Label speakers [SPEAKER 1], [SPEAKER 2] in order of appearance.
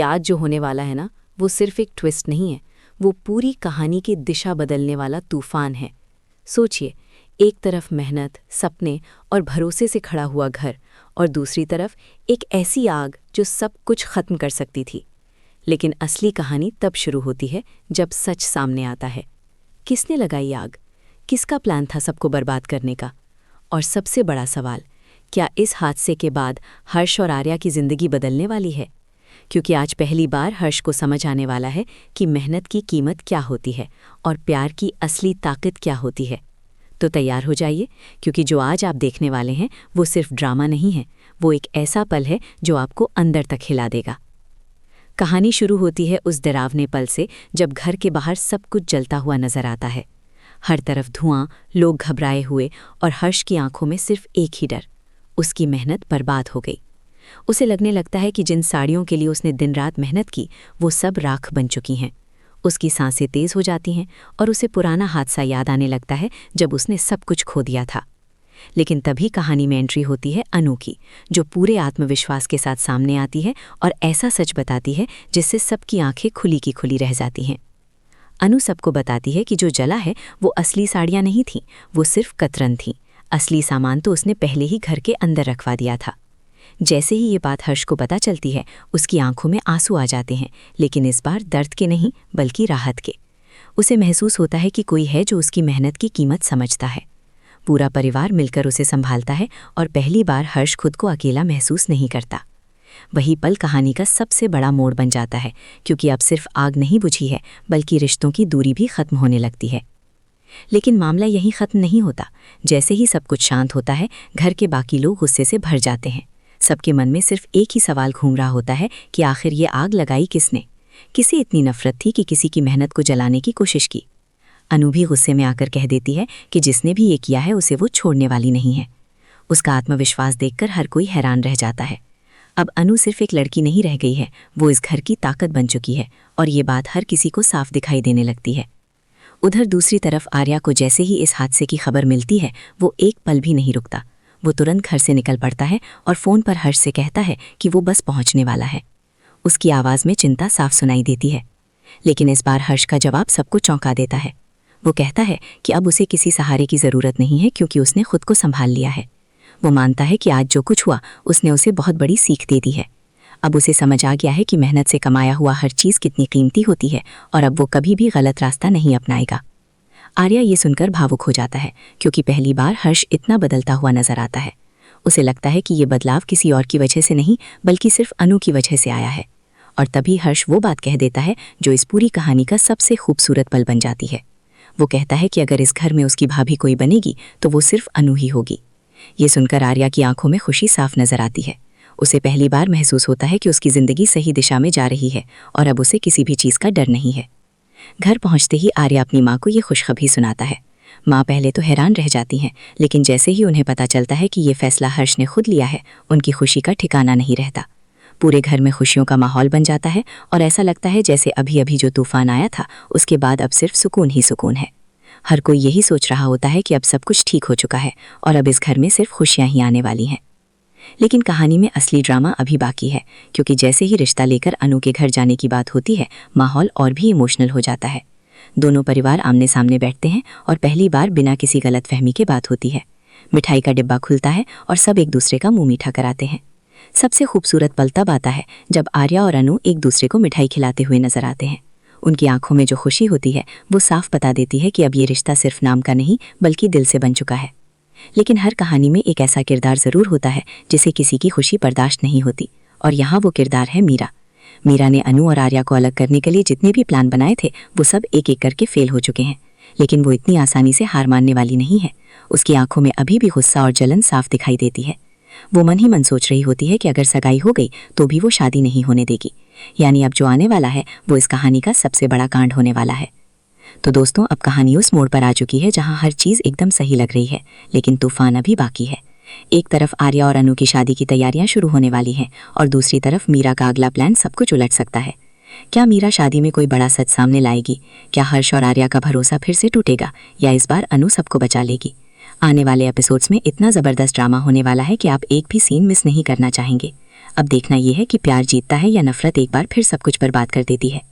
[SPEAKER 1] आज जो होने वाला है ना, वो सिर्फ एक ट्विस्ट नहीं है, वो पूरी कहानी की दिशा बदलने वाला तूफान है। सोचिए, एक तरफ मेहनत, सपने और भरोसे से खड़ा हुआ घर, और दूसरी तरफ एक ऐसी आग जो सब कुछ खत्म कर सकती थी। लेकिन असली कहानी तब शुरू होती है जब सच सामने आता है। किसने लगाई आग? किसका प्लान था सबको बर्बाद करने का? और सबसे बड़ा सवाल, क्या इस हादसे के बाद हर्ष और आर्या की जिंदगी बदलने वाली है? क्योंकि आज पहली बार हर्ष को समझ आने वाला है कि मेहनत की कीमत क्या होती है और प्यार की असली ताकत क्या होती है। तो तैयार हो जाइए, क्योंकि जो आज आप देखने वाले हैं वो सिर्फ ड्रामा नहीं है, वो एक ऐसा पल है जो आपको अंदर तक हिला देगा। कहानी शुरू होती है उस डरावने पल से जब घर के बाहर सब कुछ जलता हुआ नजर आता है। हर तरफ धुआं, लोग घबराए हुए, और हर्ष की आंखों में सिर्फ एक ही डर, उसकी मेहनत बर्बाद हो गई। उसे लगने लगता है कि जिन साड़ियों के लिए उसने दिन रात मेहनत की वो सब राख बन चुकी हैं। उसकी सांसें तेज हो जाती हैं और उसे पुराना हादसा याद आने लगता है जब उसने सब कुछ खो दिया था। लेकिन तभी कहानी में एंट्री होती है अनु की, जो पूरे आत्मविश्वास के साथ सामने आती है और ऐसा सच बताती है जिससे सबकी आंखें खुली की खुली रह जाती हैं। अनु सबको बताती है कि जो जला है वो असली साड़ियाँ नहीं थीं, वो सिर्फ कतरन थीं। असली सामान तो उसने पहले ही घर के अंदर रखवा दिया था। जैसे ही ये बात हर्ष को पता चलती है, उसकी आंखों में आंसू आ जाते हैं, लेकिन इस बार दर्द के नहीं बल्कि राहत के। उसे महसूस होता है कि कोई है जो उसकी मेहनत की कीमत समझता है। पूरा परिवार मिलकर उसे संभालता है और पहली बार हर्ष खुद को अकेला महसूस नहीं करता। वही पल कहानी का सबसे बड़ा मोड़ बन जाता है, क्योंकि अब सिर्फ आग नहीं बुझी है बल्कि रिश्तों की दूरी भी खत्म होने लगती है। लेकिन मामला यहीं खत्म नहीं होता। जैसे ही सब कुछ शांत होता है, घर के बाकी लोग गुस्से से भर जाते हैं। सबके मन में सिर्फ एक ही सवाल घूम रहा होता है कि आखिर ये आग लगाई किसने? किसे इतनी नफरत थी कि किसी की मेहनत को जलाने की कोशिश की? अनु भी गुस्से में आकर कह देती है कि जिसने भी ये किया है उसे वो छोड़ने वाली नहीं है। उसका आत्मविश्वास देखकर हर कोई हैरान रह जाता है। अब अनु सिर्फ एक लड़की नहीं रह गई है, वो इस घर की ताकत बन चुकी है, और ये बात हर किसी को साफ दिखाई देने लगती है। उधर दूसरी तरफ आर्या को जैसे ही इस हादसे की खबर मिलती है, वो एक पल भी नहीं रुकता। वो तुरंत घर से निकल पड़ता है और फ़ोन पर हर्ष से कहता है कि वो बस पहुंचने वाला है। उसकी आवाज़ में चिंता साफ सुनाई देती है। लेकिन इस बार हर्ष का जवाब सबको चौंका देता है। वो कहता है कि अब उसे किसी सहारे की ज़रूरत नहीं है, क्योंकि उसने खुद को संभाल लिया है। वो मानता है कि आज जो कुछ हुआ उसने उसे बहुत बड़ी सीख दे दी है। अब उसे समझ आ गया है कि मेहनत से कमाया हुआ हर चीज़ कितनी कीमती होती है, और अब वो कभी भी गलत रास्ता नहीं अपनाएगा। आर्या ये सुनकर भावुक हो जाता है, क्योंकि पहली बार हर्ष इतना बदलता हुआ नजर आता है। उसे लगता है कि ये बदलाव किसी और की वजह से नहीं बल्कि सिर्फ अनु की वजह से आया है। और तभी हर्ष वो बात कह देता है जो इस पूरी कहानी का सबसे खूबसूरत पल बन जाती है। वो कहता है कि अगर इस घर में उसकी भाभी कोई बनेगी तो वो सिर्फ अनु ही होगी। ये सुनकर आर्या की आंखों में खुशी साफ नजर आती है। उसे पहली बार महसूस होता है कि उसकी ज़िंदगी सही दिशा में जा रही है और अब उसे किसी भी चीज़ का डर नहीं है। घर पहुंचते ही आर्या अपनी माँ को ये खुशखबरी सुनाता है। माँ पहले तो हैरान रह जाती हैं, लेकिन जैसे ही उन्हें पता चलता है कि ये फैसला हर्ष ने खुद लिया है, उनकी खुशी का ठिकाना नहीं रहता। पूरे घर में खुशियों का माहौल बन जाता है और ऐसा लगता है जैसे अभी अभी जो तूफान आया था उसके बाद अब सिर्फ सुकून ही सुकून है। हर कोई यही सोच रहा होता है कि अब सब कुछ ठीक हो चुका है और अब इस घर में सिर्फ खुशियाँ ही आने वाली हैं। लेकिन कहानी में असली ड्रामा अभी बाकी है, क्योंकि जैसे ही रिश्ता लेकर अनु के घर जाने की बात होती है, माहौल और भी इमोशनल हो जाता है। दोनों परिवार आमने सामने बैठते हैं और पहली बार बिना किसी गलतफहमी के बात होती है। मिठाई का डिब्बा खुलता है और सब एक दूसरे का मुंह मीठा कराते हैं। सबसे खूबसूरत पल तब आता है जब आर्या और अनु एक दूसरे को मिठाई खिलाते हुए नजर आते हैं। उनकी आंखों में जो खुशी होती है वो साफ बता देती है कि अब ये रिश्ता सिर्फ नाम का नहीं बल्कि दिल से बन चुका है। लेकिन हर कहानी में एक ऐसा किरदार ज़रूर होता है जिसे किसी की खुशी बर्दाश्त नहीं होती, और यहाँ वो किरदार है मीरा। मीरा ने अनु और आर्या को अलग करने के लिए जितने भी प्लान बनाए थे वो सब एक एक करके फेल हो चुके हैं, लेकिन वो इतनी आसानी से हार मानने वाली नहीं है। उसकी आंखों में अभी भी गुस्सा और जलन साफ दिखाई देती है। वो मन ही मन सोच रही होती है कि अगर सगाई हो गई तो भी वो शादी नहीं होने देगी। यानी अब जो आने वाला है वो इस कहानी का सबसे बड़ा कांड होने वाला है। तो दोस्तों, अब कहानी उस मोड़ पर आ चुकी है जहां हर चीज़ एकदम सही लग रही है, लेकिन तूफान अभी बाकी है। एक तरफ आर्या और अनु की शादी की तैयारियां शुरू होने वाली हैं और दूसरी तरफ मीरा का अगला प्लान सब कुछ उलट सकता है। क्या मीरा शादी में कोई बड़ा सच सामने लाएगी? क्या हर्ष और आर्या का भरोसा फिर से टूटेगा, या इस बार अनु सबको बचा लेगी? आने वाले एपिसोड्स में इतना ज़बरदस्त ड्रामा होने वाला है कि आप एक भी सीन मिस नहीं करना चाहेंगे। अब देखना यह है कि प्यार जीतता है या नफरत एक बार फिर सब कुछ बर्बाद कर देती है।